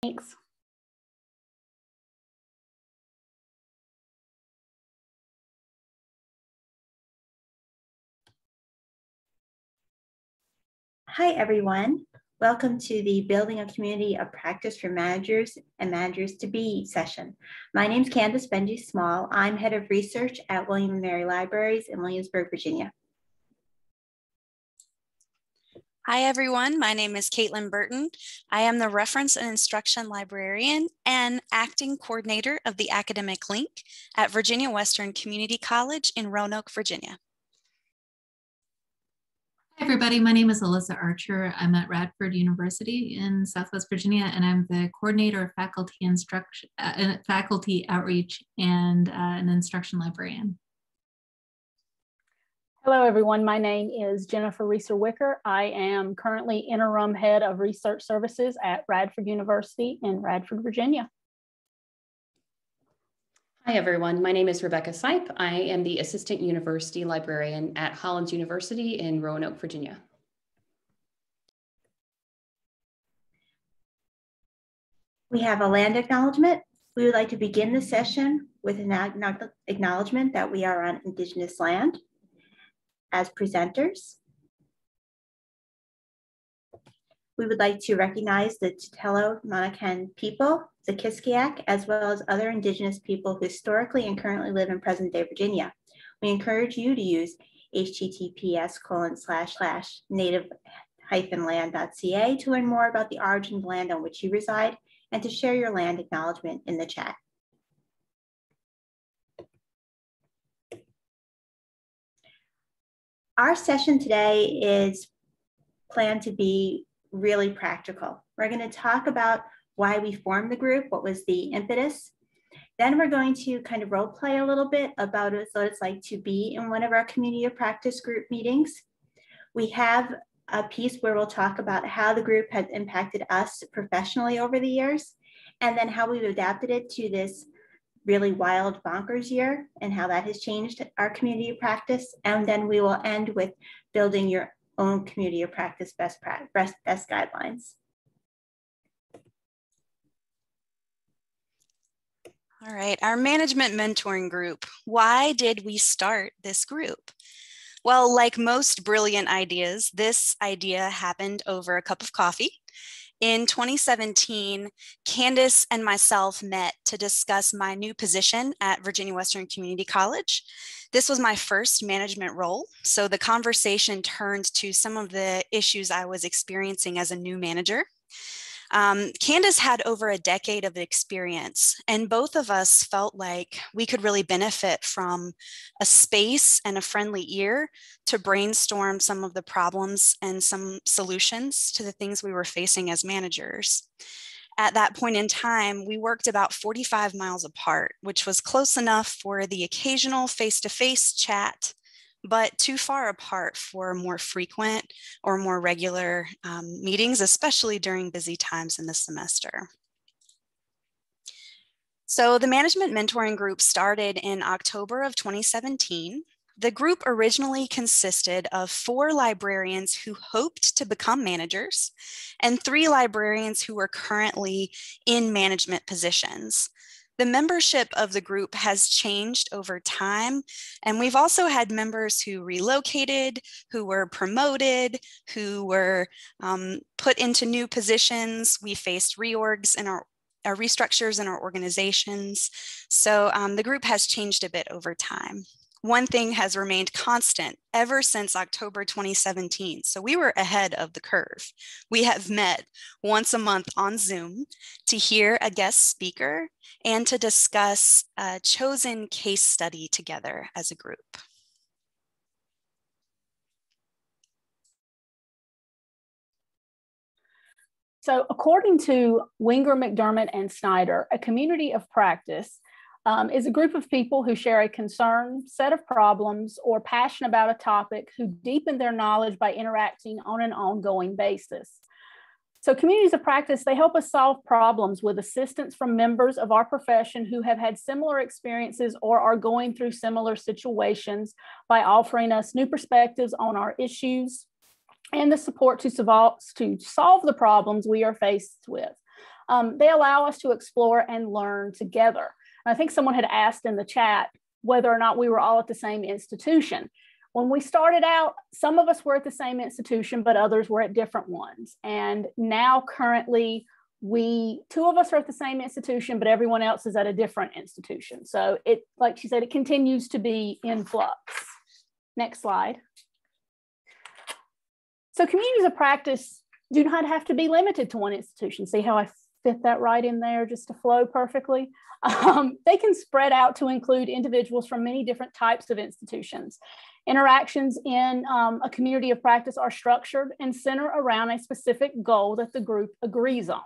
Thanks. Hi, everyone. Welcome to the Building a Community of Practice for Managers and Managers-to-Be session. My name is Candice Benjes-Small. I'm Head of Research at William & Mary Libraries in Williamsburg, Virginia. Hi, everyone. My name is Katelyn Burton. I am the Reference and Instruction Librarian and Acting Coordinator of the Academic Link at Virginia Western Community College in Roanoke, Virginia. Hi, everybody. My name is Alyssa Archer. I'm at Radford University in Southwest Virginia, and I'm the Coordinator of Faculty Instruction, Faculty Outreach and an Instruction Librarian. Hello, everyone. My name is Jennifer Resor-Whicker. I am currently Interim Head of Research Services at Radford University in Radford, Virginia. Hi, everyone. My name is Seipp. I am the Assistant University Librarian at Hollins University in Roanoke, Virginia. We have a land acknowledgement. We would like to begin the session with an acknowledgement that we are on Indigenous land. As presenters, we would like to recognize the Tutelo-Monacan people, the Kiskiak, as well as other Indigenous people who historically and currently live in present-day Virginia. We encourage you to use https://native-land.ca to learn more about the origin of the land on which you reside and to share your land acknowledgement in the chat. Our session today is planned to be really practical. We're going to talk about why we formed the group, what was the impetus. Then we're going to kind of role play a little bit about what it's like to be in one of our community of practice group meetings. We have a piece where we'll talk about how the group has impacted us professionally over the years, and then how we've adapted it to this really wild bonkers year and how that has changed our community of practice. And then we will end with building your own community of practice best guidelines. All right, our management mentoring group. Why did we start this group? Well, like most brilliant ideas, this idea happened over a cup of coffee. In 2017, Candice and myself met to discuss my new position at Virginia Western Community College. This was my first management role, so the conversation turned to some of the issues I was experiencing as a new manager. Candice had over a decade of experience, and both of us felt like we could really benefit from a space and a friendly ear to brainstorm some of the problems and some solutions to the things we were facing as managers. At that point in time, we worked about 45 miles apart, which was close enough for the occasional face-to-face chat, but too far apart for more frequent or more regular meetings, especially during busy times in the semester. So the management mentoring group started in October of 2017. The group originally consisted of 4 librarians who hoped to become managers and 3 librarians who were currently in management positions. The membership of the group has changed over time, and we've also had members who relocated, who were promoted, who were put into new positions. We faced reorgs in our restructures in our organizations. So the group has changed a bit over time. One thing has remained constant ever since October 2017. So we were ahead of the curve. We have met once a month on Zoom to hear a guest speaker and to discuss a chosen case study together as a group. So according to Winger, McDermott, and Snyder, a community of practice is a group of people who share a concern, set of problems, or passion about a topic who deepen their knowledge by interacting on an ongoing basis. So communities of practice, they help us solve problems with assistance from members of our profession who have had similar experiences or are going through similar situations by offering us new perspectives on our issues and the support to solve the problems we are faced with. They allow us to explore and learn together. And I think someone had asked in the chat whether or not we were all at the same institution. When we started out, some of us were at the same institution, but others were at different ones. And now currently, two of us are at the same institution, but everyone else is at a different institution. So it, like she said, it continues to be in flux. Next slide. So communities of practice do not have to be limited to one institution. See how I fit that right in there just to flow perfectly? They can spread out to include individuals from many different types of institutions. Interactions in a community of practice are structured and center around a specific goal that the group agrees on.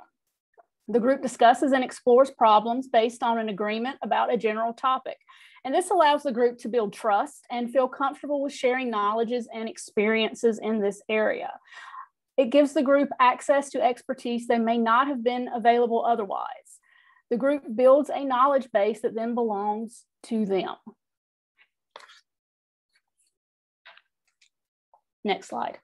The group discusses and explores problems based on an agreement about a general topic. And this allows the group to build trust and feel comfortable with sharing knowledges and experiences in this area. It gives the group access to expertise that may not have been available otherwise. The group builds a knowledge base that then belongs to them. Next slide.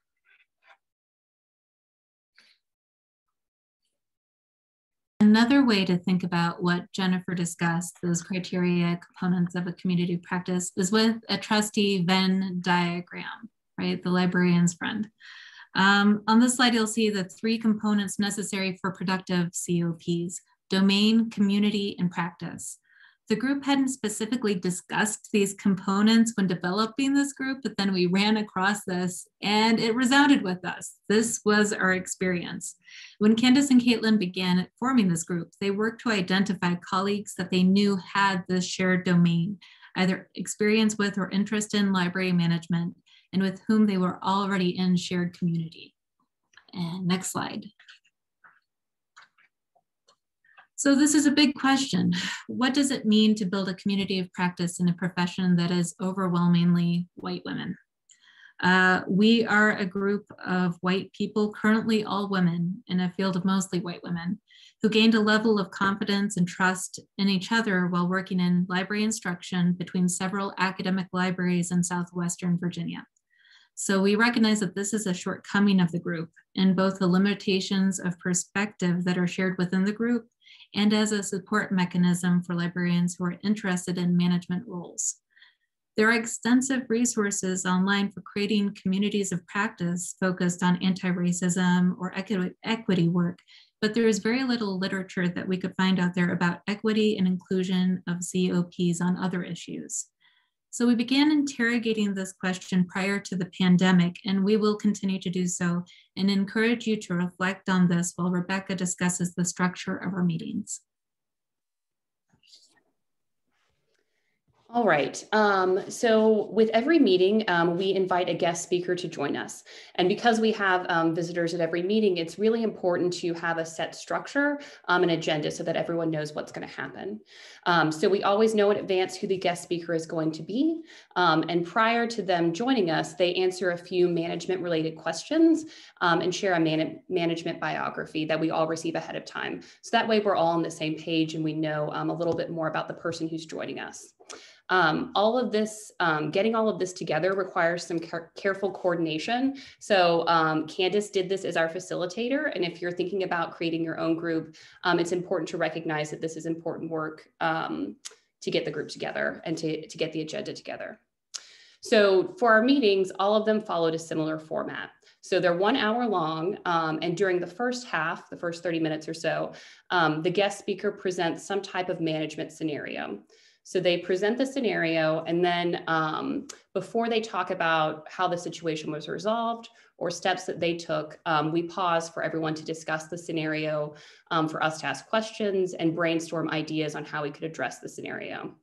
Another way to think about what Jennifer discussed, those criteria components of a community of practice, is with a trustee Venn diagram, right? The librarian's friend. On this slide, you'll see the 3 components necessary for productive COPs: domain, community, and practice. The group hadn't specifically discussed these components when developing this group, but then we ran across this and it resounded with us. This was our experience. When Candice and Katelyn began forming this group, they worked to identify colleagues that they knew had this shared domain, either experience with or interest in library management, and with whom they were already in shared community. And next slide. So this is a big question. What does it mean to build a community of practice in a profession that is overwhelmingly white women? We are a group of white people, currently all women, in a field of mostly white women, who gained a level of confidence and trust in each other while working in library instruction between several academic libraries in Southwestern Virginia. So we recognize that this is a shortcoming of the group in both the limitations of perspective that are shared within the group and as a support mechanism for librarians who are interested in management roles. There are extensive resources online for creating communities of practice focused on anti-racism or equity work, but there is very little literature that we could find out there about equity and inclusion of COPs on other issues. So we began interrogating this question prior to the pandemic, and we will continue to do so and encourage you to reflect on this while Rebecca discusses the structure of our meetings. All right, so with every meeting, we invite a guest speaker to join us. And because we have visitors at every meeting, it's really important to have a set structure, an agenda so that everyone knows what's going to happen. So we always know in advance who the guest speaker is going to be. And prior to them joining us, they answer a few management related questions and share a management biography that we all receive ahead of time. So that way we're all on the same page and we know a little bit more about the person who's joining us. All of this, getting all of this together requires some careful coordination. So Candice did this as our facilitator. And if you're thinking about creating your own group, it's important to recognize that this is important work to get the group together and to get the agenda together. So for our meetings, all of them followed a similar format. So they're 1 hour long, and during the first half, the first 30 minutes or so, the guest speaker presents some type of management scenario. So they present the scenario, and then before they talk about how the situation was resolved or steps that they took, we pause for everyone to discuss the scenario, for us to ask questions and brainstorm ideas on how we could address the scenario.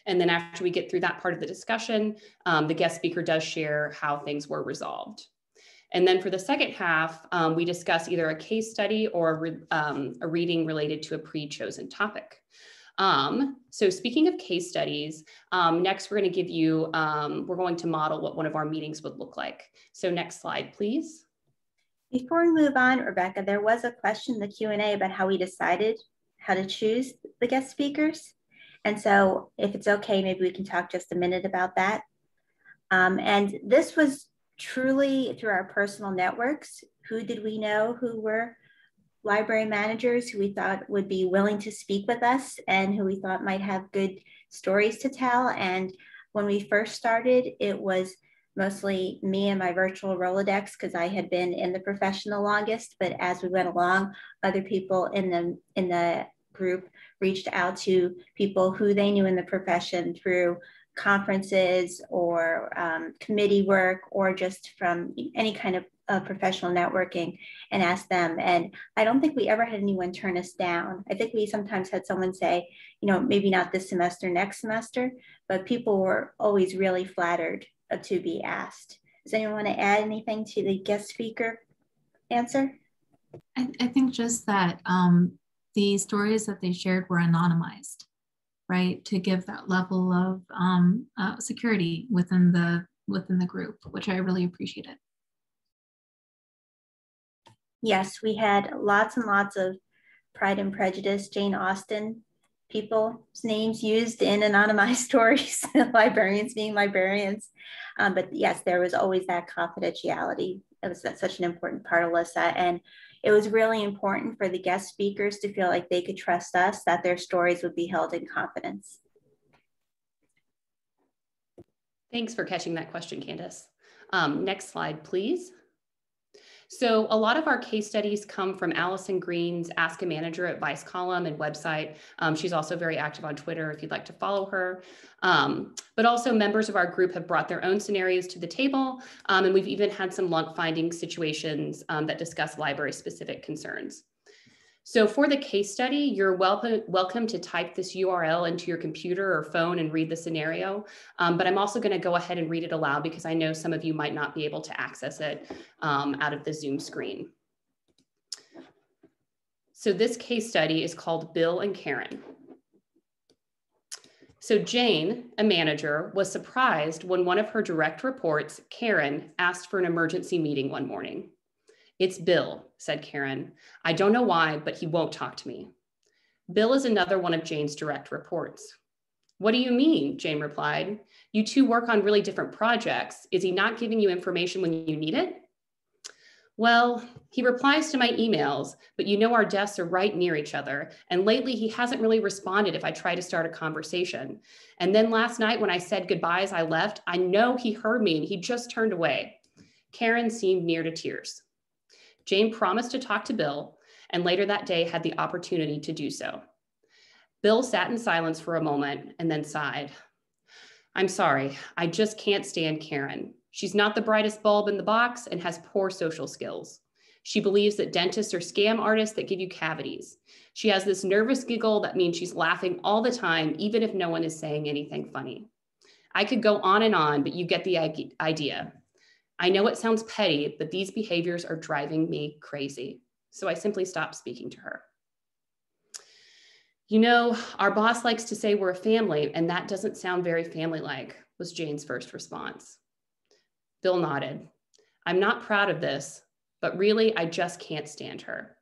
And then after we get through that part of the discussion, the guest speaker does share how things were resolved. And then for the second half, we discuss either a case study or a reading related to a pre-chosen topic. So speaking of case studies, next we're going to give you, we're going to model what one of our meetings would look like. So next slide, please. Before we move on, Rebecca, there was a question in the Q&A about how we decided how to choose the guest speakers. And so if it's okay, maybe we can talk just a minute about that. And this was truly through our personal networks. Who did we know who were library managers who we thought would be willing to speak with us and who we thought might have good stories to tell. And when we first started, it was mostly me and my virtual Rolodex because I had been in the profession the longest. But as we went along, other people in the group reached out to people who they knew in the profession through conferences or committee work or just from any kind of professional networking and asked them. And I don't think we ever had anyone turn us down. I think we sometimes had someone say, you know, maybe not this semester, next semester, but people were always really flattered to be asked. Does anyone want to add anything to the guest speaker answer? I think just that the stories that they shared were anonymized, right? To give that level of security within the group, which I really appreciated. Yes, we had lots and lots of Pride and Prejudice, Jane Austen, people's names used in anonymized stories, librarians being librarians. But yes, there was always that confidentiality. It was such an important part of Alyssa. And it was really important for the guest speakers to feel like they could trust us, that their stories would be held in confidence. Thanks for catching that question, Candice. Next slide, please. So a lot of our case studies come from Allison Green's Ask a Manager Advice column and website. She's also very active on Twitter if you'd like to follow her. But also members of our group have brought their own scenarios to the table. And we've even had some lump finding situations that discuss library specific concerns. So for the case study, you're welcome to type this URL into your computer or phone and read the scenario. But I'm also going to go ahead and read it aloud because I know some of you might not be able to access it out of the Zoom screen. So this case study is called Bill and Karen. So Jane, a manager, was surprised when one of her direct reports, Karen, asked for an emergency meeting one morning. "It's Bill," said Karen. "I don't know why, but he won't talk to me." Bill is another one of Jane's direct reports. "What do you mean?" Jane replied. "You two work on really different projects. Is he not giving you information when you need it?" "Well, he replies to my emails, but you know our desks are right near each other, and lately he hasn't really responded if I try to start a conversation. And then last night when I said goodbye as I left, I know he heard me and he just turned away." Karen seemed near to tears. Jane promised to talk to Bill, and later that day had the opportunity to do so. Bill sat in silence for a moment and then sighed. "I'm sorry, I just can't stand Karen. She's not the brightest bulb in the box and has poor social skills. She believes that dentists are scam artists that give you cavities. She has this nervous giggle that means she's laughing all the time, even if no one is saying anything funny. I could go on, but you get the idea. I know it sounds petty, but these behaviors are driving me crazy." So I simply stopped speaking to her. "You know, our boss likes to say we're a family, and that doesn't sound very family-like," was Jane's first response. Bill nodded. "I'm not proud of this, but really, I just can't stand her.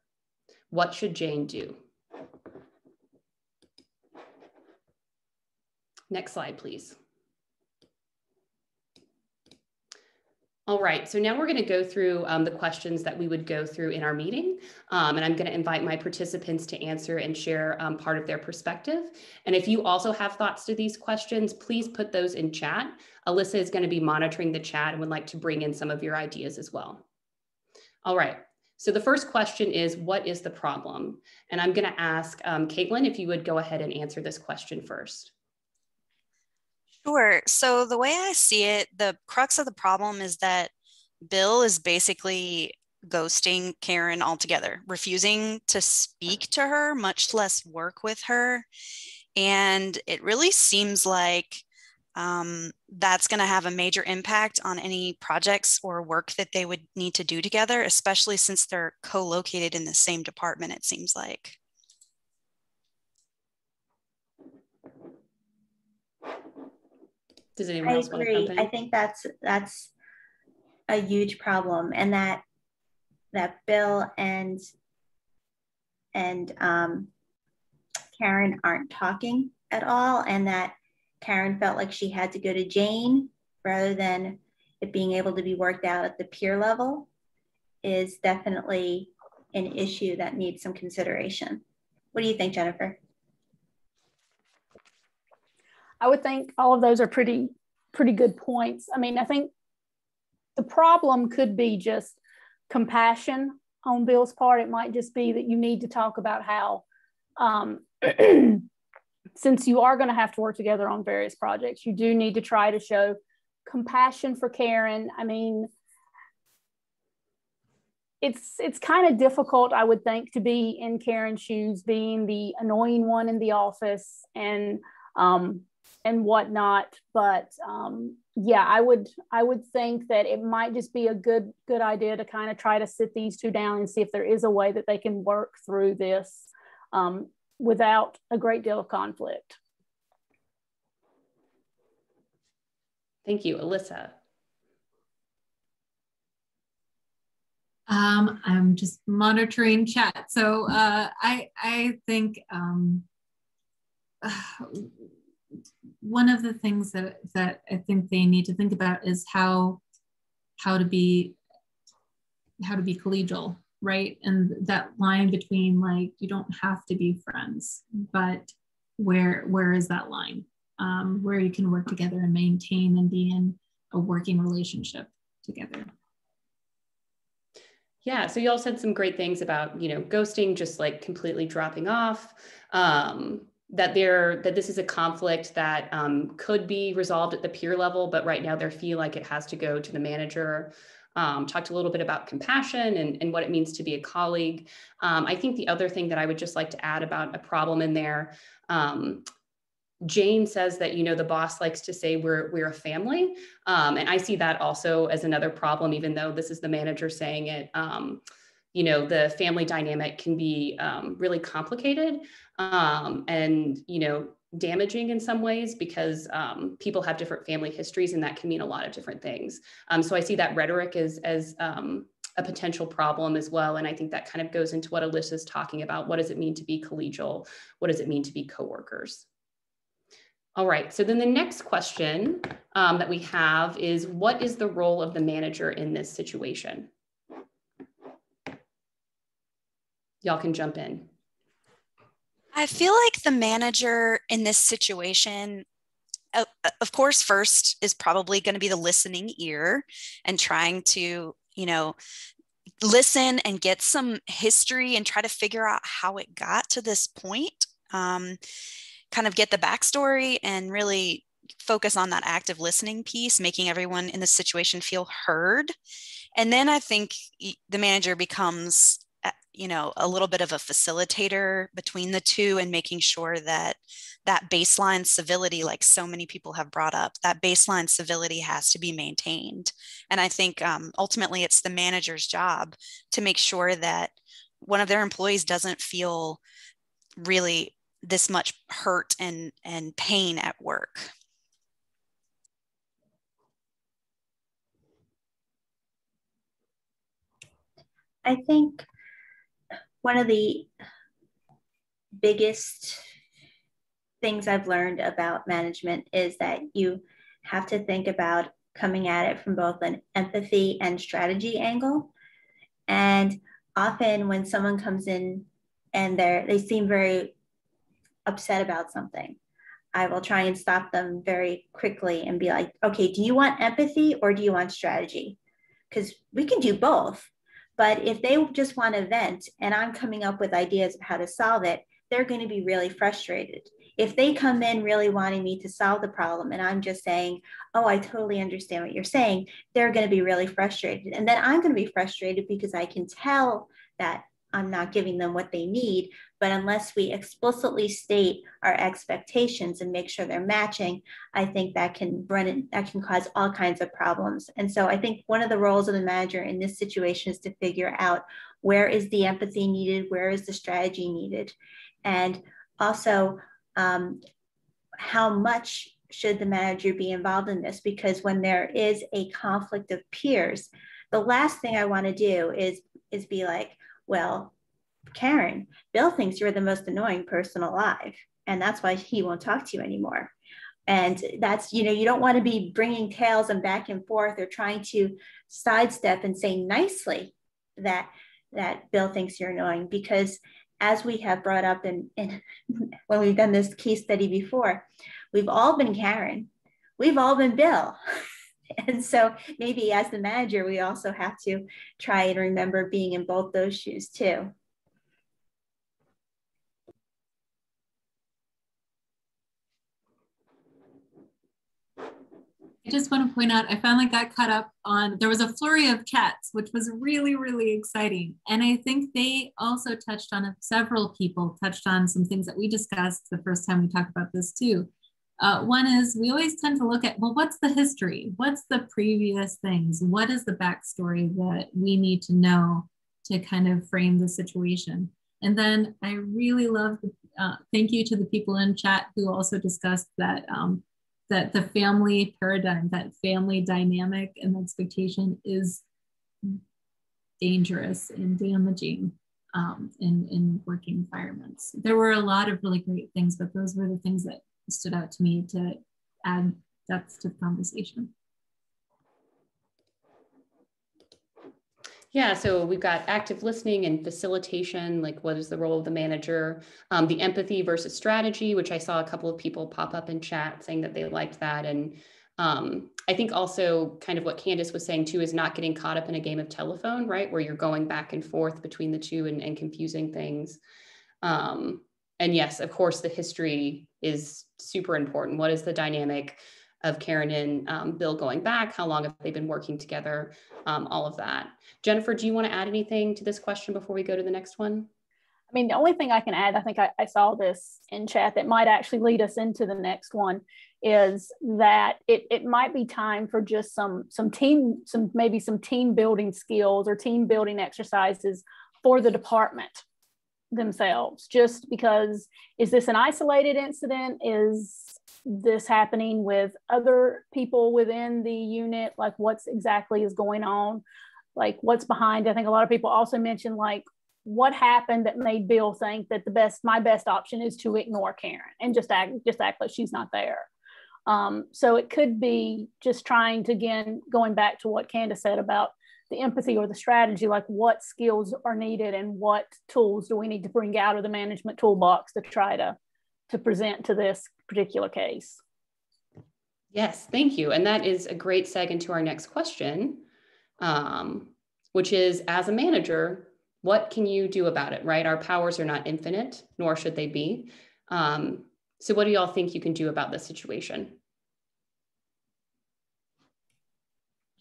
What should Jane do?" Next slide, please. All right, so now we're going to go through the questions that we would go through in our meeting, and I'm going to invite my participants to answer and share part of their perspective. And if you also have thoughts to these questions, please put those in chat. Alyssa is going to be monitoring the chat and would like to bring in some of your ideas as well. All right, so the first question is, what is the problem? And I'm going to ask Katelyn if you would go ahead and answer this question first. Sure. So the way I see it, the crux of the problem is that Bill is basically ghosting Karen altogether, refusing to speak to her, much less work with her. And it really seems like that's going to have a major impact on any projects or work that they would need to do together, especially since they're co-located in the same department, it seems like. Does anyone else want to jump in? I think that's a huge problem, and that Bill and Karen aren't talking at all, and that Karen felt like she had to go to Jane rather than it being able to be worked out at the peer level is definitely an issue that needs some consideration. What do you think, Jennifer? I would think all of those are pretty good points. I mean, I think the problem could be just compassion on Bill's part. It might just be that you need to talk about how, since you are going to have to work together on various projects, you do need to try to show compassion for Karen. I mean, it's kind of difficult, I would think, to be in Karen's shoes, being the annoying one in the office and whatnot. But yeah, I would think that it might just be a good idea to kind of try to sit these two down and see if there is a way that they can work through this without a great deal of conflict. Thank you, Alyssa. I'm just monitoring chat. So I think one of the things that I think they need to think about is how to be collegial, right? And that line between, like, you don't have to be friends, but where is that line where you can work together and maintain and be in a working relationship together? Yeah, so you all said some great things about, ghosting, just like completely dropping off, that this is a conflict that could be resolved at the peer level, but right now they feel like it has to go to the manager. Talked a little bit about compassion and what it means to be a colleague. I think the other thing that I would just like to add about a problem in there, Jane says that, the boss likes to say we're a family. And I see that also as another problem, even though this is the manager saying it. The family dynamic can be really complicated and, damaging in some ways because people have different family histories, and that can mean a lot of different things. So I see that rhetoric as a potential problem as well. And I think that kind of goes into what Alyssa's talking about. What does it mean to be collegial? What does it mean to be coworkers? All right, so then the next question that we have is, what is the role of the manager in this situation? Y'all can jump in. I feel like the manager in this situation, of course, first is probably going to be the listening ear and trying to, listen and get some history and try to figure out how it got to this point. Kind of get the backstory and really focus on that active listening piece, making everyone in the situation feel heard. And then I think the manager becomes, a little bit of a facilitator between the two and making sure that that baseline civility, like so many people have brought up, that baseline civility has to be maintained. And I think ultimately it's the manager's job to make sure that one of their employees doesn't feel really this much hurt and pain at work. I think one of the biggest things I've learned about management is that you have to think about coming at it from both an empathy and strategy angle. And often when someone comes in and they seem very upset about something, I will try and stop them very quickly and be like, okay, do you want empathy or do you want strategy? Because we can do both. But if they just want to vent and I'm coming up with ideas of how to solve it, they're going to be really frustrated. If they come in really wanting me to solve the problem and I'm just saying, oh, I totally understand what you're saying, they're going to be really frustrated. And then I'm going to be frustrated because I can tell that I'm not giving them what they need. But unless we explicitly state our expectations and make sure they're matching, I think that can cause all kinds of problems. And so I think one of the roles of the manager in this situation is to figure out where is the empathy needed, where is the strategy needed, and also how much should the manager be involved in this? Because when there is a conflict of peers, the last thing I want to do is be like, well, Karen, Bill thinks you're the most annoying person alive, and that's why he won't talk to you anymore. And that's, you don't want to be bringing tales and back and forth or trying to sidestep and say nicely that that Bill thinks you're annoying, because as we have brought up in when we've done this case study before, we've all been Karen, we've all been Bill. And so maybe as the manager, we also have to try and remember being in both those shoes too. I just want to point out, I finally got caught up on, there was a flurry of chats, which was really, really exciting. And I think they also touched on it, several people touched on some things that we discussed the first time we talked about this too. One is we always tend to look at, well, what's the history? What's the previous things? What is the backstory that we need to know to kind of frame the situation? And then I really love, thank you to the people in chat who also discussed that that the family paradigm, that family dynamic and expectation is dangerous and damaging in working environments. There were a lot of really great things, but those were the things that stood out to me to add depth to the conversation. Yeah, so we've got active listening and facilitation, like what is the role of the manager, the empathy versus strategy, which I saw a couple of people pop up in chat saying that they liked that. And I think also kind of what Candice was saying too is not getting caught up in a game of telephone, right? Where you're going back and forth between the two and confusing things. And yes, of course, the history is super important. What is the dynamic of Karen and Bill going back? How long have they been working together? All of that. Jennifer, do you want to add anything to this question before we go to the next one? I mean, the only thing I can add, I think I saw this in chat that might actually lead us into the next one, is that it might be time for just maybe some team building skills or team building exercises for the department themselves, just because, is this an isolated incident? Is this happening with other people within the unit? Like, what's exactly is going on? Like, what's behind? I think a lot of people also mentioned, like, what happened that made Bill think that my best option is to ignore Karen and just act like she's not there. So it could be just trying to, again, going back to what Candice said about the empathy or the strategy, like what skills are needed and what tools do we need to bring out of the management toolbox to try to present to this particular case. Yes, thank you. And that is a great segue into our next question, which is, as a manager, what can you do about it, right? Our powers are not infinite, nor should they be. So what do y'all think you can do about this situation?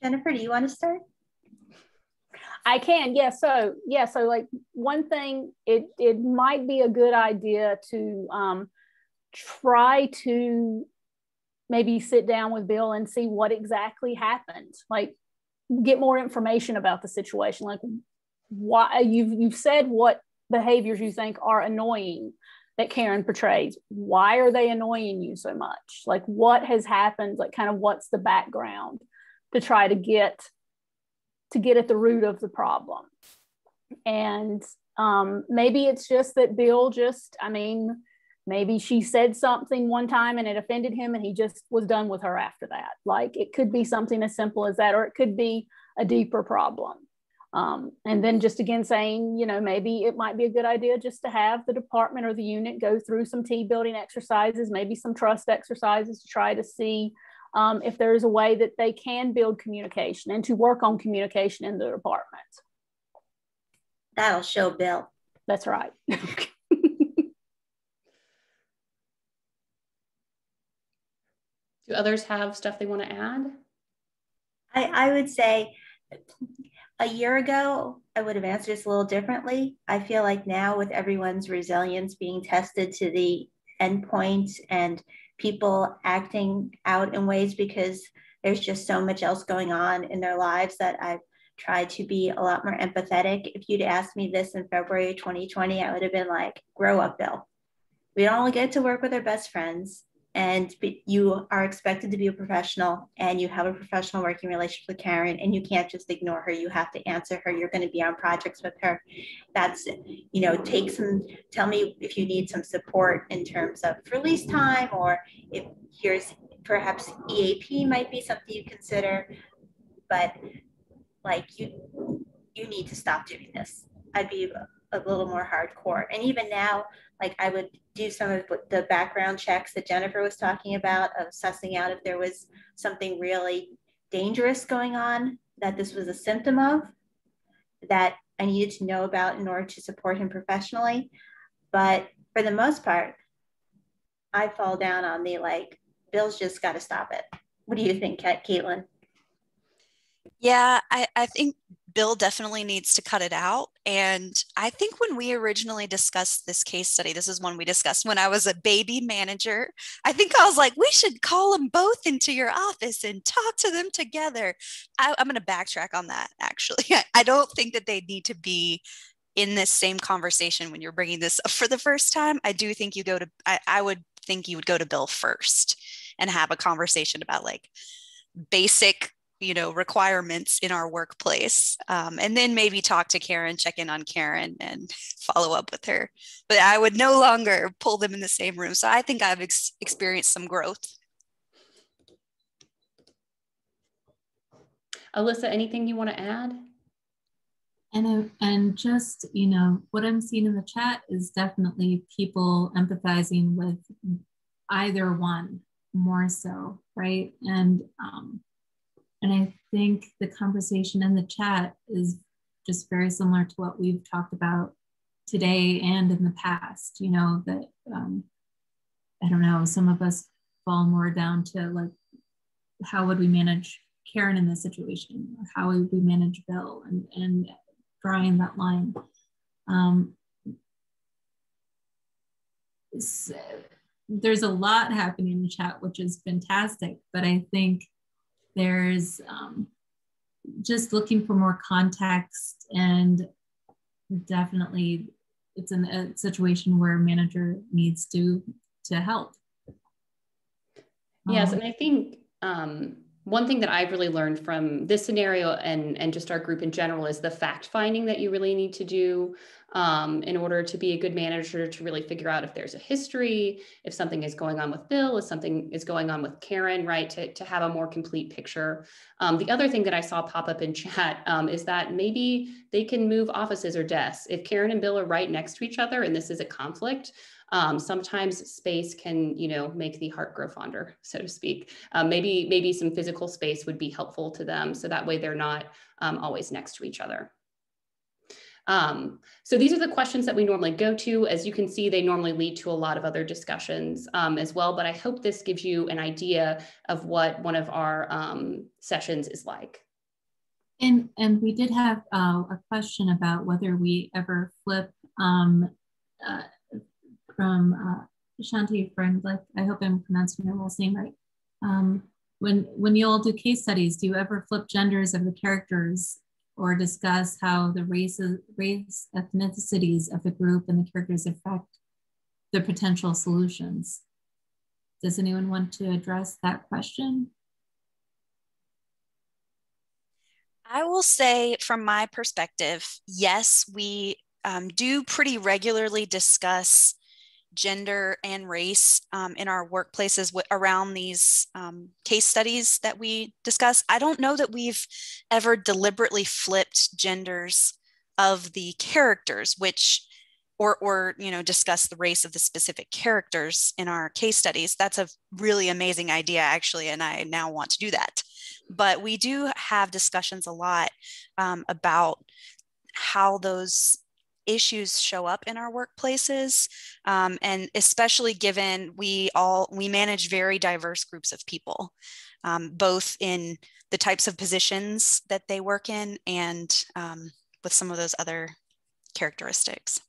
Jennifer, do you want to start? I can, yes. So like one thing, it might be a good idea to try to maybe sit down with Bill and see what exactly happened. Like, get more information about the situation. Like, why you've said what behaviors you think are annoying that Karen portrays. Why are they annoying you so much? Like, what has happened? Like, kind of what's the background to try to get at the root of the problem. And maybe it's just that Bill maybe she said something one time and it offended him and he just was done with her after that. Like, it could be something as simple as that, or it could be a deeper problem. And then just again saying, maybe it might be a good idea just to have the department or the unit go through some team building exercises, maybe some trust exercises to try to see if there's a way that they can build communication and to work on communication in the department. That'll show Bill. That's right. Do others have stuff they want to add? I would say a year ago, I would have answered this a little differently. I feel like now, with everyone's resilience being tested to the endpoint and people acting out in ways because there's just so much else going on in their lives, that I've tried to be a lot more empathetic. If you'd asked me this in February 2020, I would have been like, grow up, Bill. We don't only get to work with our best friends, and you are expected to be a professional, and you have a professional working relationship with Karen, and you can't just ignore her. You have to answer her. You're going to be on projects with her. That's, tell me if you need some support in terms of release time, or if here's perhaps EAP might be something you consider, but like you need to stop doing this. I'd be a little more hardcore. And even now, like I would do some of the background checks that Jennifer was talking about of sussing out if there was something really dangerous going on, that this was a symptom of, that I needed to know about in order to support him professionally. But for the most part, I fall down on the like, Bill's just got to stop it. What do you think, Katelyn? Yeah, I think Bill definitely needs to cut it out. And I think when we originally discussed this case study, this is one we discussed when I was a baby manager. I think I was like, we should call them both into your office and talk to them together. I'm going to backtrack on that, actually. I don't think that they need to be in this same conversation when you're bringing this up for the first time. I do think I would think you would go to Bill first and have a conversation about like basic requirements in our workplace. And then maybe talk to Karen, check in on Karen and follow up with her. But I would no longer pull them in the same room. So I think I've experienced some growth. Alyssa, anything you want to add? And just, what I'm seeing in the chat is definitely people empathizing with either one more so, right? And I think the conversation in the chat is just very similar to what we've talked about today and in the past, that, I don't know, some of us fall more down to like, how would we manage Karen in this situation? Or how would we manage Bill and drawing that line? So there's a lot happening in the chat, which is fantastic, but I think there's just looking for more context, and definitely it's in a situation where a manager needs to help. Yes, and I think one thing that I've really learned from this scenario and just our group in general is the fact finding that you really need to do in order to be a good manager, to really figure out if there's a history, if something is going on with Bill, if something is going on with Karen, right, to have a more complete picture. The other thing that I saw pop up in chat is that maybe they can move offices or desks. If Karen and Bill are right next to each other and this is a conflict, sometimes space can, make the heart grow fonder, so to speak. Maybe some physical space would be helpful to them, so that way they're not always next to each other. So these are the questions that we normally go to. As you can see, they normally lead to a lot of other discussions as well, but I hope this gives you an idea of what one of our sessions is like. And we did have a question about whether we ever flip from Shanti Friendlick. I hope I'm pronouncing your last name right. When you all do case studies, do you ever flip genders of the characters or discuss how the race ethnicities of the group and the characters affect the potential solutions? Does anyone want to address that question? I will say from my perspective, yes, we do pretty regularly discuss gender and race in our workplaces around these case studies that we discuss. I don't know that we've ever deliberately flipped genders of the characters, or discuss the race of the specific characters in our case studies. That's a really amazing idea, actually, and I now want to do that. But we do have discussions a lot about how those issues show up in our workplaces, and especially given we manage very diverse groups of people, both in the types of positions that they work in and with some of those other characteristics.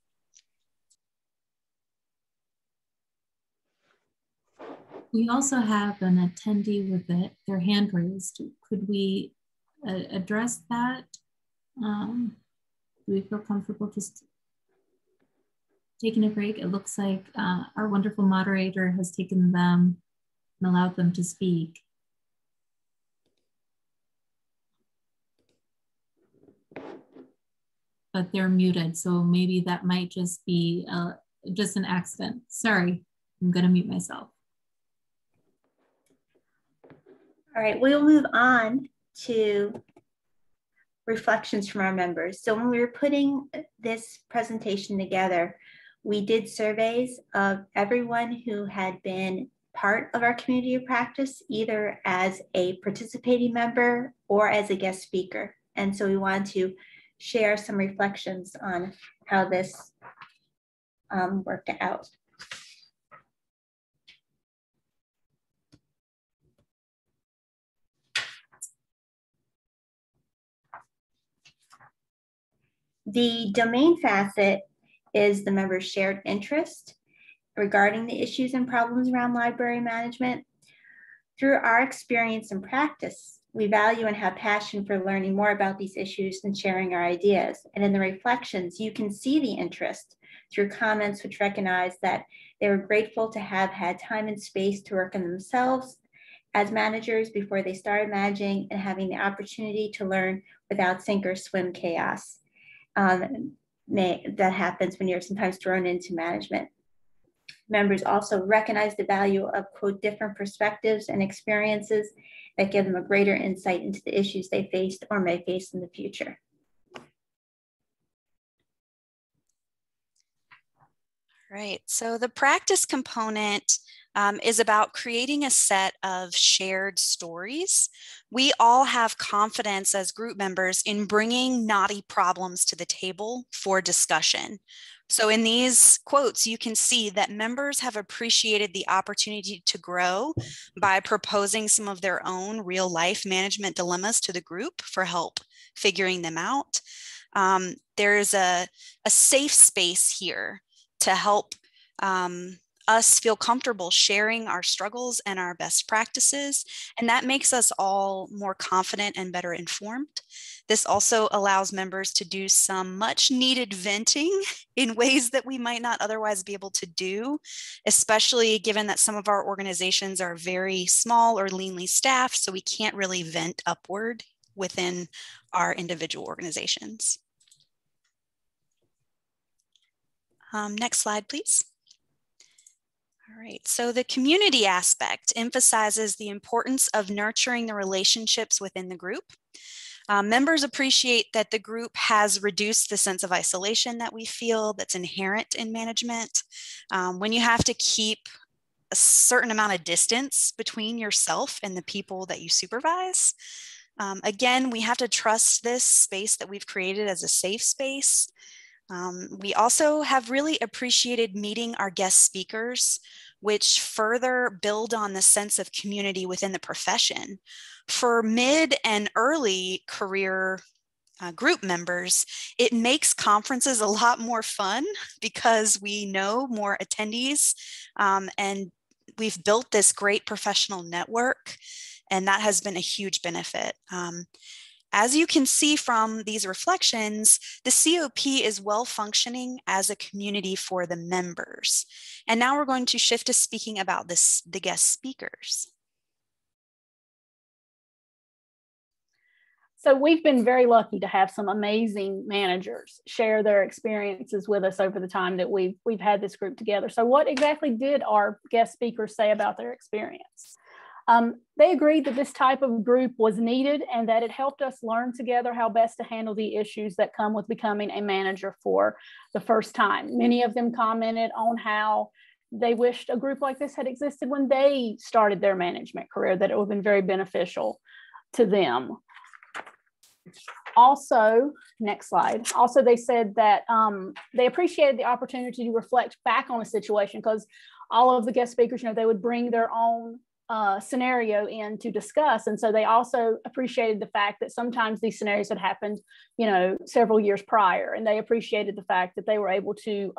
We also have an attendee with their hand raised. Could we address that? Do we feel comfortable just taking a break? It looks like our wonderful moderator has taken them and allowed them to speak. But they're muted, so maybe that might just be just an accident. Sorry, I'm gonna mute myself. All right, we'll move on to reflections from our members. So when we were putting this presentation together, we did surveys of everyone who had been part of our community of practice, either as a participating member or as a guest speaker. And so we wanted to share some reflections on how this worked out. The domain facet is the members' shared interest regarding the issues and problems around library management. Through our experience and practice, we value and have passion for learning more about these issues and sharing our ideas. And in the reflections, you can see the interest through comments which recognize that they were grateful to have had time and space to work on themselves as managers before they started managing, and having the opportunity to learn without sink or swim chaos that happens when you're sometimes thrown into management. Members also recognize the value of, quote, different perspectives and experiences that give them a greater insight into the issues they faced or may face in the future. Right, so the practice component is about creating a set of shared stories. We all have confidence as group members in bringing knotty problems to the table for discussion. So in these quotes, you can see that members have appreciated the opportunity to grow by proposing some of their own real life management dilemmas to the group for help figuring them out. There's a safe space here to help us feel comfortable sharing our struggles and our best practices. And that makes us all more confident and better informed. This also allows members to do some much needed venting in ways that we might not otherwise be able to do, especially given that some of our organizations are very small or leanly staffed, so we can't really vent upward within our individual organizations. Next slide, please. All right, so the community aspect emphasizes the importance of nurturing the relationships within the group. Members appreciate that the group has reduced the sense of isolation that we feel that's inherent in management. When you have to keep a certain amount of distance between yourself and the people that you supervise. Again, we have to trust this space that we've created as a safe space. We also have really appreciated meeting our guest speakers, which further build on the sense of community within the profession. For mid and early career group members, it makes conferences a lot more fun because we know more attendees and we've built this great professional network, and that has been a huge benefit. As you can see from these reflections, the COP is well functioning as a community for the members. And now we're going to shift to speaking about the guest speakers. So we've been very lucky to have some amazing managers share their experiences with us over the time that we've had this group together. So what exactly did our guest speakers say about their experience? They agreed that this type of group was needed and that it helped us learn together how best to handle the issues that come with becoming a manager for the first time. Many of them commented on how they wished a group like this had existed when they started their management career, that it would have been very beneficial to them. Also, next slide. Also, they said that they appreciated the opportunity to reflect back on a situation, because all of the guest speakers, they would bring their own scenario in to discuss. And so they also appreciated the fact that sometimes these scenarios had happened, several years prior. And they appreciated the fact that they were able to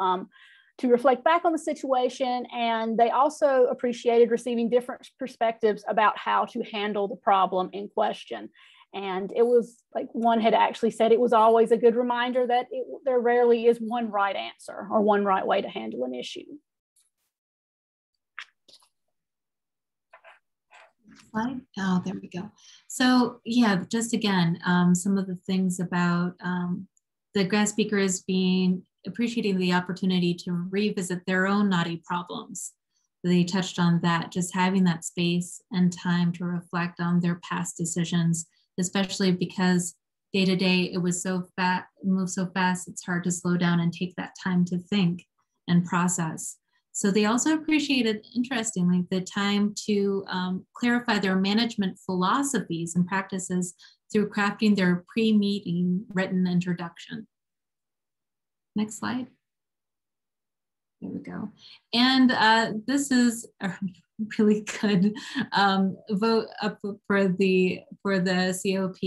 reflect back on the situation. And they also appreciated receiving different perspectives about how to handle the problem in question. And it was like one had actually said, it was always a good reminder that there rarely is one right answer or one right way to handle an issue. Slide. Oh, there we go. So yeah, just again, some of the things about the guest speakers appreciating the opportunity to revisit their own knotty problems. They touched on that, just having that space and time to reflect on their past decisions, especially because day to day, it was so fast, moves so fast, it's hard to slow down and take that time to think and process. So they also appreciated, interestingly, the time to clarify their management philosophies and practices through crafting their pre-meeting written introduction. Next slide. There we go. And this is a really good vote up for the COP.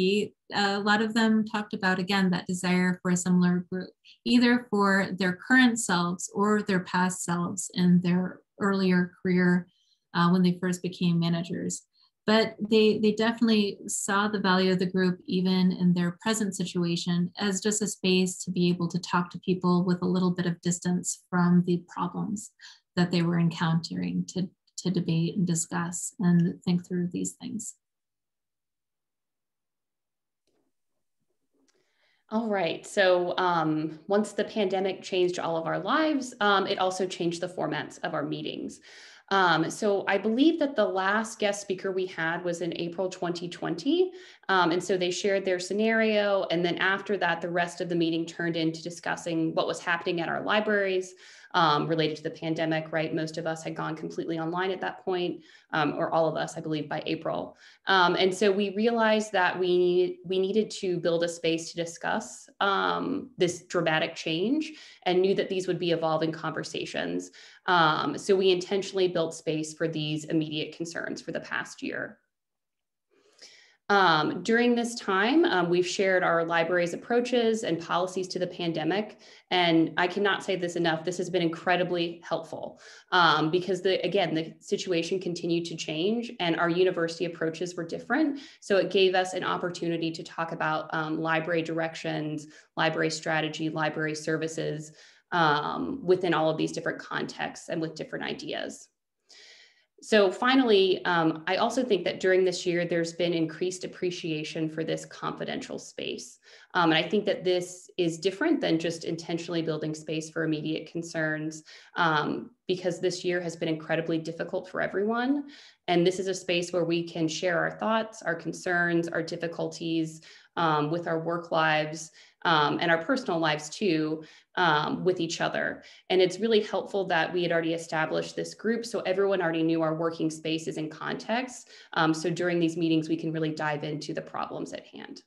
A lot of them talked about, again, that desire for a similar group, either for their current selves or their past selves in their earlier career when they first became managers. But they definitely saw the value of the group even in their present situation as just a space to be able to talk to people with a little bit of distance from the problems that they were encountering, to debate and discuss and think through these things. All right, so once the pandemic changed all of our lives, it also changed the formats of our meetings. So I believe that the last guest speaker we had was in April 2020. And so they shared their scenario. And then after that, the rest of the meeting turned into discussing what was happening at our libraries related to the pandemic, right? Most of us had gone completely online at that point, or all of us, I believe, by April. And so we realized that we needed to build a space to discuss this dramatic change, and knew that these would be evolving conversations. So we intentionally built space for these immediate concerns for the past year. During this time, we've shared our library's approaches and policies to the pandemic. And I cannot say this enough, this has been incredibly helpful because again, the situation continued to change and our university approaches were different. So it gave us an opportunity to talk about library directions, library strategy, library services within all of these different contexts and with different ideas. So finally, I also think that during this year, there's been increased appreciation for this confidential space. And I think that this is different than just intentionally building space for immediate concerns, because this year has been incredibly difficult for everyone. And this is a space where we can share our thoughts, our concerns, our difficulties with our work lives and our personal lives too, with each other. And it's really helpful that we had already established this group, so everyone already knew our working spaces and context. So during these meetings, we can really dive into the problems at hand.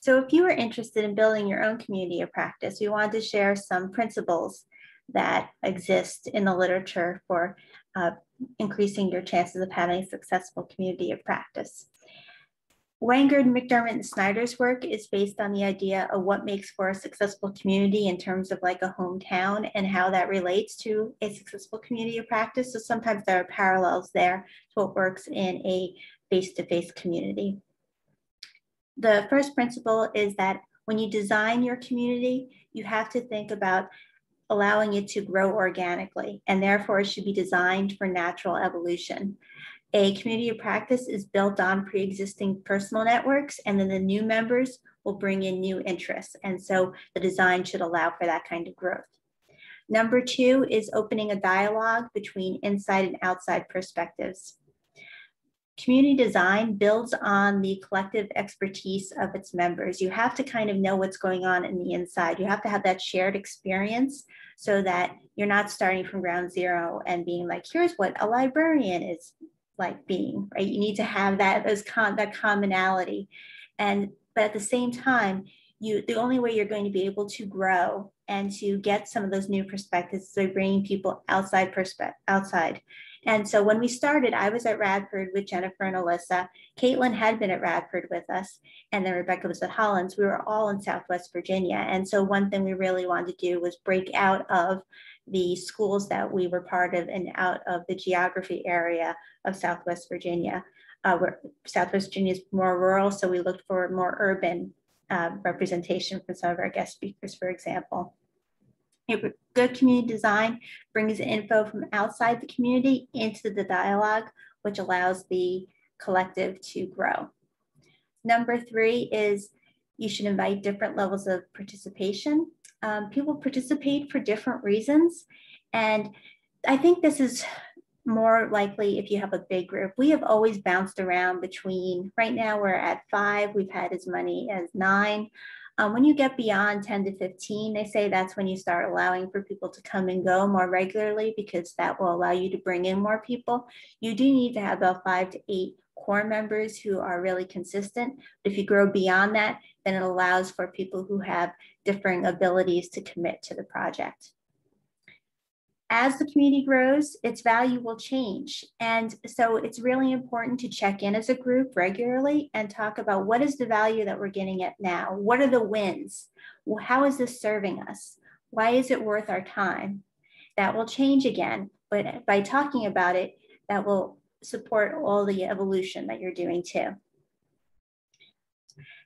So if you are interested in building your own community of practice, we wanted to share some principles that exist in the literature for increasing your chances of having a successful community of practice. Wenger, McDermott, and Snyder's work is based on the idea of what makes for a successful community in terms of like a hometown and how that relates to a successful community of practice. So sometimes there are parallels there to what works in a face-to-face community. The first principle is that when you design your community, you have to think about allowing it to grow organically, and therefore it should be designed for natural evolution. A community of practice is built on pre-existing personal networks, and then the new members will bring in new interests. And so the design should allow for that kind of growth. Number two is opening a dialogue between inside and outside perspectives. Community design builds on the collective expertise of its members. You have to kind of know what's going on in the inside. You have to have that shared experience so that you're not starting from ground zero and being like, here's what a librarian is like being, right? You need to have that commonality. But at the same time, the only way you're going to be able to grow and to get some of those new perspectives is by bringing people outside. And so when we started, I was at Radford with Jennifer and Alyssa. Katelyn had been at Radford with us, and then Rebecca was at Hollins. We were all in Southwest Virginia. And so one thing we really wanted to do was break out of the schools that we were part of and out of the geography area of Southwest Virginia. Where Southwest Virginia is more rural, so we looked for more urban representation for some of our guest speakers, for example. Good community design brings info from outside the community into the dialogue, which allows the collective to grow. Number three is you should invite different levels of participation. People participate for different reasons, and I think this is more likely if you have a big group. We have always bounced around between, right now we're at 5, we've had as many as 9. When you get beyond 10 to 15, they say that's when you start allowing for people to come and go more regularly, because that will allow you to bring in more people. You do need to have about 5 to 8 core members who are really consistent. If you grow beyond that, then it allows for people who have differing abilities to commit to the project. As the community grows, its value will change. And so it's really important to check in as a group regularly and talk about what is the value that we're getting at now? What are the wins? Well, how is this serving us? Why is it worth our time? That will change again, but by talking about it, that will support all the evolution that you're doing too.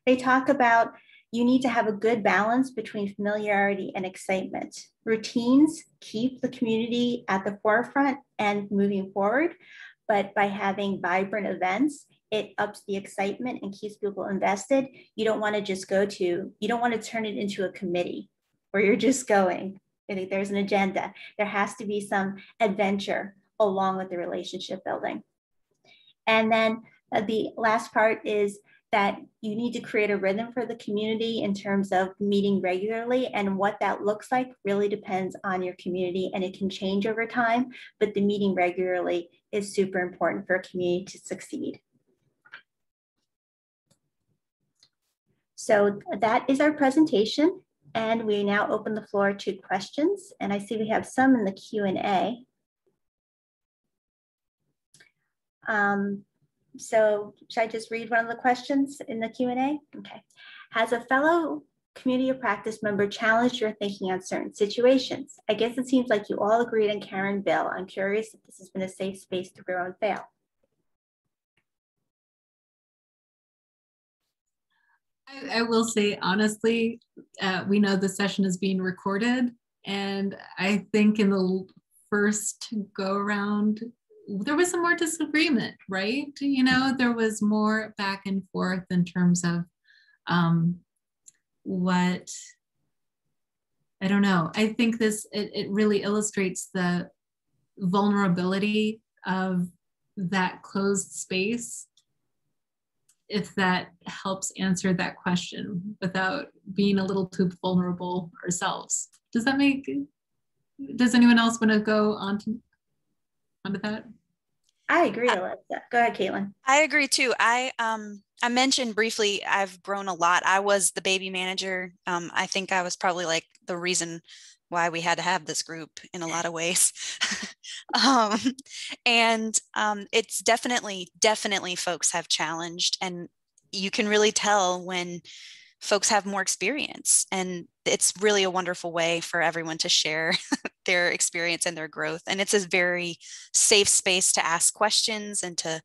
They talk about you need to have a good balance between familiarity and excitement. Routines keep the community at the forefront and moving forward, but by having vibrant events, it ups the excitement and keeps people invested. You don't want to just you don't want to turn it into a committee where you're just going. I think there's an agenda. There has to be some adventure along with the relationship building. And then the last part is that you need to create a rhythm for the community in terms of meeting regularly, and what that looks like really depends on your community, and it can change over time, but the meeting regularly is super important for a community to succeed. So that is our presentation, and we now open the floor to questions, and I see we have some in the Q&A. So should I just read one of the questions in the Q&A? Okay. Has a fellow community of practice member challenged your thinking on certain situations? I guess it seems like you all agreed on Karen Bill. I'm curious if this has been a safe space to grow and fail. I will say, honestly, we know the session is being recorded. And I think in the first go around, there was some more disagreement, right? You know, there was more back and forth in terms of what, I don't know. I think it really illustrates the vulnerability of that closed space, if that helps answer that question without being a little too vulnerable ourselves. Does anyone else want to go onto that? I agree, Alyssa. Go ahead, Katelyn. I agree too. I mentioned briefly, I've grown a lot. I was the baby manager. I think I was probably like the reason why we had to have this group in a lot of ways. It's definitely folks have challenged, and you can really tell when folks have more experience, and it's really a wonderful way for everyone to share their experience and their growth. And it's a very safe space to ask questions and to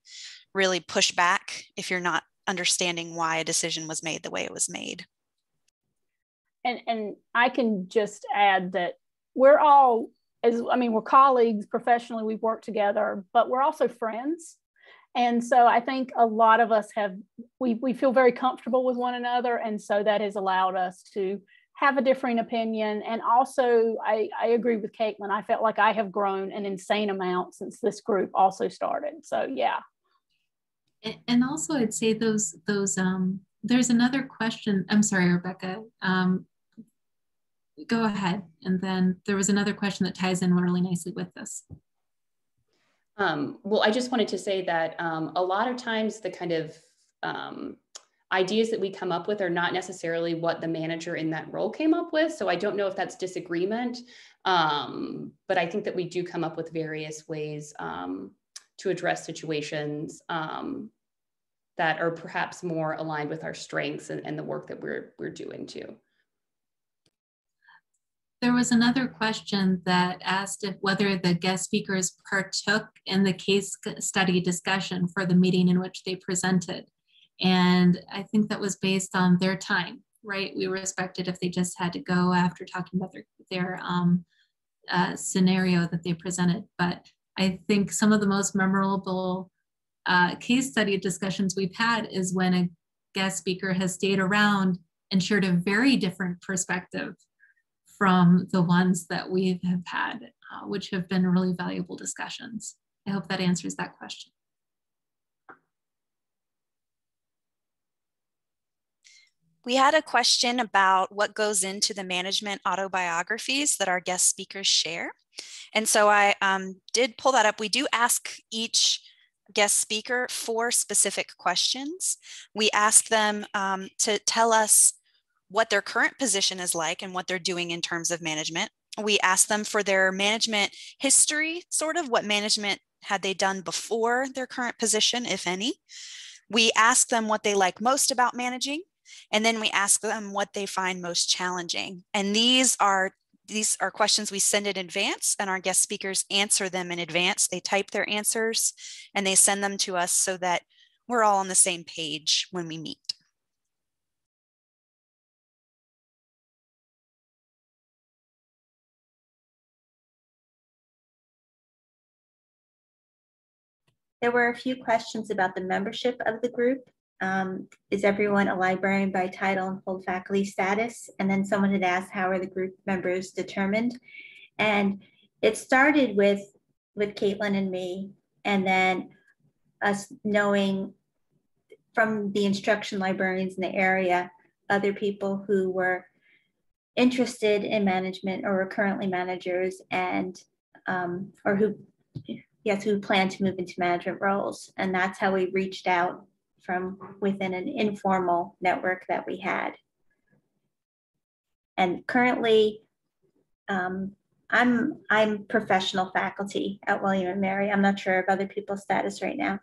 really push back if you're not understanding why a decision was made the way it was made. And I can just add that we're all, we're colleagues professionally, we've worked together, but we're also friends. And so I think a lot of us we feel very comfortable with one another. And so that has allowed us to have a differing opinion. And also I agree with Katelyn. I felt like I have grown an insane amount since this group also started. So yeah. And also I'd say those there's another question. I'm sorry, Rebecca. Go ahead. And then there was another question that ties in really nicely with this. Well, I just wanted to say that a lot of times the kind of ideas that we come up with are not necessarily what the manager in that role came up with. So I don't know if that's disagreement, but I think that we do come up with various ways to address situations that are perhaps more aligned with our strengths and the work that we're doing too. There was another question that asked whether the guest speakers partook in the case study discussion for the meeting in which they presented. And I think that was based on their time, right? We respected if they just had to go after talking about their scenario that they presented. But I think some of the most memorable case study discussions we've had is when a guest speaker has stayed around and shared a very different perspective from the ones that we have had, which have been really valuable discussions. I hope that answers that question. We had a question about what goes into the management autobiographies that our guest speakers share. And so I did pull that up. We do ask each guest speaker 4 specific questions. We ask them to tell us what their current position is like and what they're doing in terms of management. We ask them for their management history, sort of what management had they done before their current position, if any. We ask them what they like most about managing. And then we ask them what they find most challenging. And these are questions we send in advance, and our guest speakers answer them in advance. They type their answers and they send them to us so that we're all on the same page when we meet. There were a few questions about the membership of the group. Is everyone a librarian by title and full faculty status? And then someone had asked, how are the group members determined? And it started with Katelyn and me, and then us knowing from the instruction librarians in the area, other people who were interested in management or were currently managers, and or who plan to move into management roles. And that's how we reached out from within an informal network that we had. And currently, I'm professional faculty at William & Mary. I'm not sure of other people's status right now.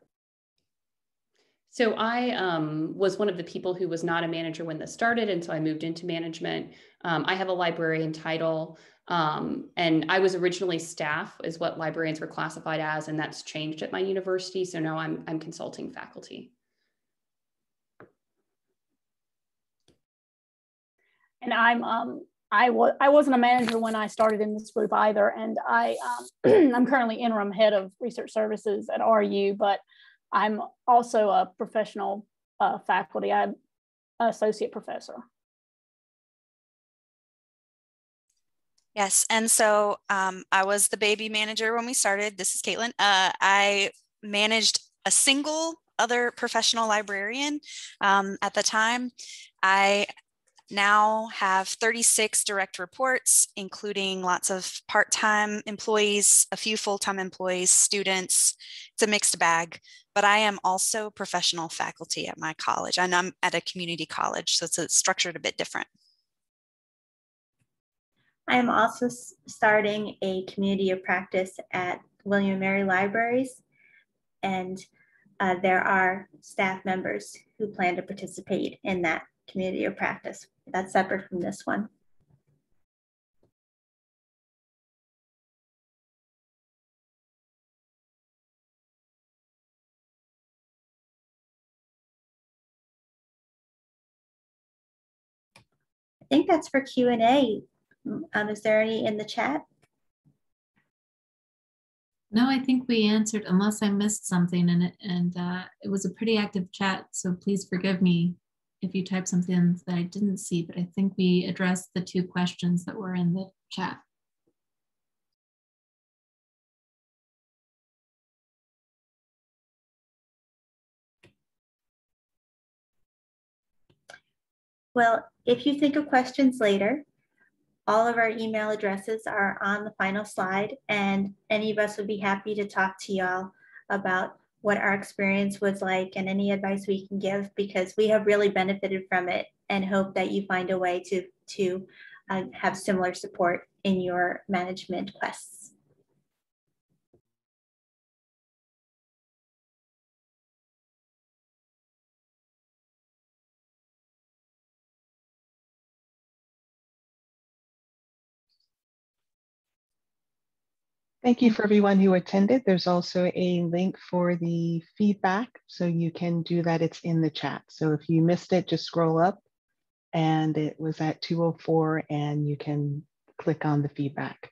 So I was one of the people who was not a manager when this started, and so I moved into management. I have a librarian title, and I was originally staff, is what librarians were classified as, and that's changed at my university. So now I'm consulting faculty. And I wasn't a manager when I started in this group either, and I'm currently interim head of research services at RU, but I'm also a professional faculty. I'm an associate professor. Yes, and so I was the baby manager when we started. This is Katelyn. I managed a single other professional librarian at the time. I now have 36 direct reports, including lots of part-time employees, a few full-time employees, students. It's a mixed bag, but I am also professional faculty at my college, and I'm at a community college, so it's structured a bit different. I am also starting a community of practice at William & Mary Libraries, and there are staff members who plan to participate in that community of practice. That's separate from this one. I think that's for Q&A. Is there any in the chat? No, I think we answered, unless I missed something, and it was a pretty active chat, so please forgive me if you type something that I didn't see, but I think we addressed the 2 questions that were in the chat. Well, if you think of questions later, all of our email addresses are on the final slide, and any of us would be happy to talk to y'all about what our experience was like and any advice we can give, because we have really benefited from it and hope that you find a way to have similar support in your management quests. Thank you for everyone who attended. There's also a link for the feedback, so you can do that. It's in the chat. So if you missed it, just scroll up, and it was at 2:04, and you can click on the feedback.